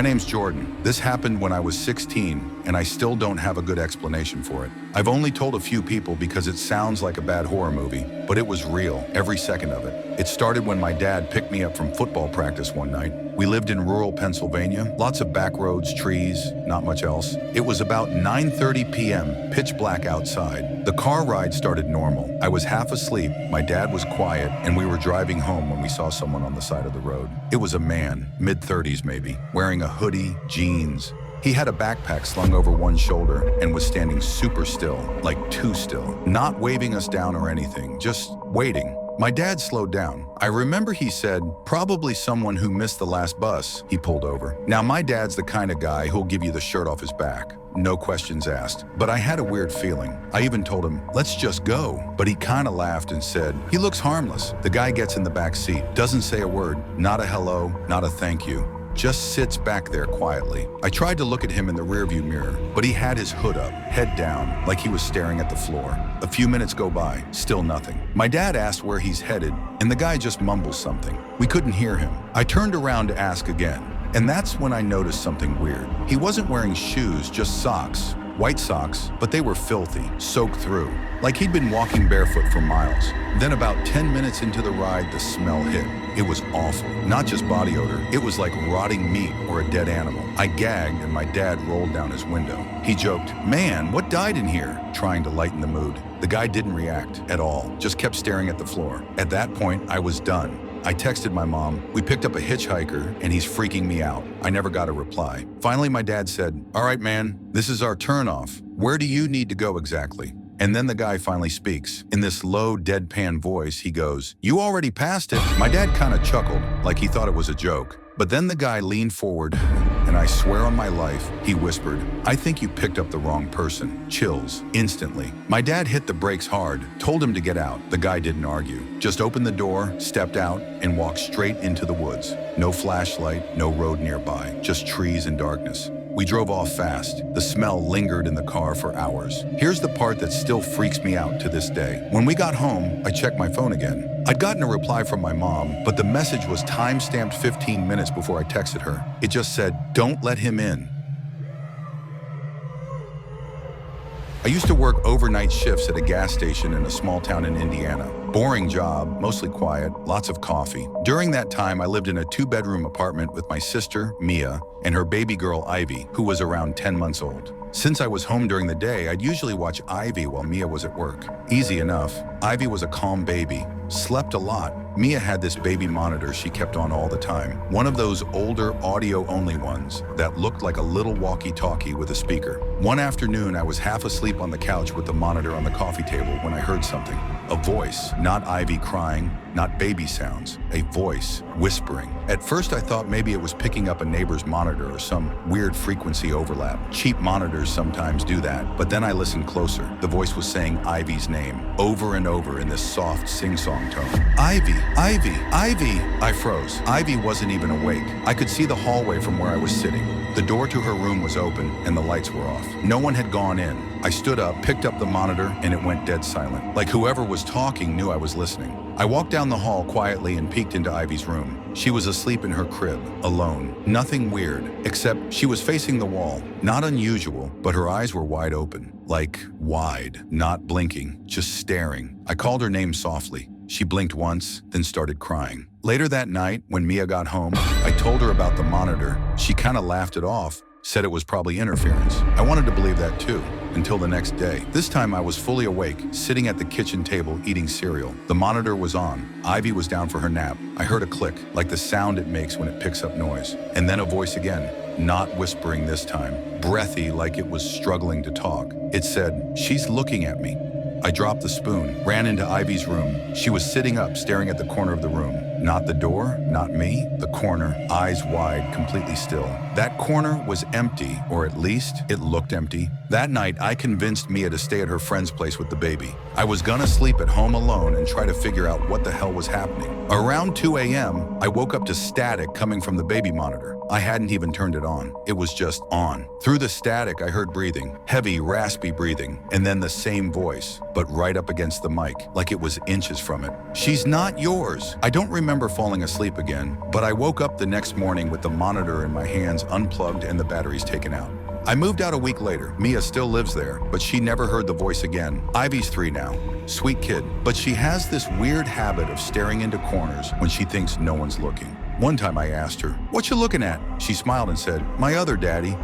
name's Jordan. This happened when I was 16, and I still don't have a good explanation for it. I've only told a few people because it sounds like a bad horror movie, but it was real, every second of it. It started when my dad picked me up from football practice one night. We lived in rural Pennsylvania, lots of back roads, trees, not much else. It was about 9:30 p.m., pitch black outside. The car ride started normal. I was half asleep, my dad was quiet, and we were driving home when we saw someone on the side of the road. It was a man, mid-30s maybe, wearing a hoodie, jeans. He had a backpack slung over one shoulder and was standing super still, like too still, not waving us down or anything, just waiting. My dad slowed down. I remember he said, probably someone who missed the last bus. He pulled over. Now, my dad's the kind of guy who'll give you the shirt off his back. No questions asked. But I had a weird feeling. I even told him, let's just go. But he kind of laughed and said, he looks harmless. The guy gets in the back seat, doesn't say a word, not a hello, not a thank you. Just sits back there quietly. I tried to look at him in the rearview mirror, but he had his hood up, head down, like he was staring at the floor. A few minutes go by, still nothing. My dad asked where he's headed, and the guy just mumbles something. We couldn't hear him. I turned around to ask again, and that's when I noticed something weird. He wasn't wearing shoes, just socks. White socks, but they were filthy, soaked through, like he'd been walking barefoot for miles. Then about 10 minutes into the ride, the smell hit. It was awful, not just body odor, it was like rotting meat or a dead animal. I gagged and my dad rolled down his window. He joked, man, what died in here? Trying to lighten the mood. The guy didn't react at all, just kept staring at the floor. At that point, I was done. I texted my mom. We picked up a hitchhiker and he's freaking me out. I never got a reply. Finally, my dad said, all right, man, this is our turnoff. Where do you need to go exactly? And then the guy finally speaks. In this low, deadpan voice, he goes, you already passed it. My dad kind of chuckled, like he thought it was a joke. But then the guy leaned forward, and I swear on my life, he whispered, I think you picked up the wrong person. Chills, instantly. My dad hit the brakes hard, told him to get out. The guy didn't argue. Just opened the door, stepped out, and walked straight into the woods. No flashlight, no road nearby, just trees and darkness. We drove off fast. The smell lingered in the car for hours. Here's the part that still freaks me out to this day. When we got home, I checked my phone again. I'd gotten a reply from my mom, but the message was time-stamped 15 minutes before I texted her. It just said, don't let him in. I used to work overnight shifts at a gas station in a small town in Indiana. Boring job, mostly quiet, lots of coffee. During that time, I lived in a 2-bedroom apartment with my sister, Mia, and her baby girl, Ivy, who was around 10 months old. Since I was home during the day, I'd usually watch Ivy while Mia was at work. Easy enough. Ivy was a calm baby, slept a lot. Mia had this baby monitor she kept on all the time. One of those older audio-only ones that looked like a little walkie-talkie with a speaker. One afternoon, I was half asleep on the couch with the monitor on the coffee table when I heard something. A voice, not Ivy crying, not baby sounds, a voice, whispering. At first I thought maybe it was picking up a neighbor's monitor or some weird frequency overlap. Cheap monitors sometimes do that, but then I listened closer. The voice was saying Ivy's name, over and over in this soft sing-song tone. Ivy, Ivy, Ivy! I froze. Ivy wasn't even awake. I could see the hallway from where I was sitting. The door to her room was open and the lights were off. No one had gone in. I stood up, picked up the monitor, and it went dead silent. Like whoever was talking knew I was listening. I walked down the hall quietly and peeked into Ivy's room. She was asleep in her crib, alone. Nothing weird, except she was facing the wall. Not unusual, but her eyes were wide open. Like, wide, not blinking, just staring. I called her name softly. She blinked once, then started crying. Later that night, when Mia got home, I told her about the monitor. She kind of laughed it off, said it was probably interference. I wanted to believe that too, until the next day. This time I was fully awake, sitting at the kitchen table eating cereal. The monitor was on. Ivy was down for her nap. I heard a click, like the sound it makes when it picks up noise. And then a voice again, not whispering this time, breathy like it was struggling to talk. It said, she's looking at me. I dropped the spoon, ran into Ivy's room. She was sitting up, staring at the corner of the room. Not the door, not me, the corner, eyes wide, completely still. That corner was empty, or at least it looked empty. That night, I convinced Mia to stay at her friend's place with the baby. I was gonna sleep at home alone and try to figure out what the hell was happening. Around 2 a.m., I woke up to static coming from the baby monitor. I hadn't even turned it on. It was just on. Through the static, I heard breathing, heavy, raspy breathing, and then the same voice, but right up against the mic, like it was inches from it. "She's not yours." I don't remember falling asleep again, but I woke up the next morning with the monitor in my hands unplugged and the batteries taken out. I moved out a week later. Mia still lives there, but she never heard the voice again. Ivy's 3 now. Sweet kid, but she has this weird habit of staring into corners when she thinks no one's looking. One time I asked her, "What you looking at?" She smiled and said, "My other daddy."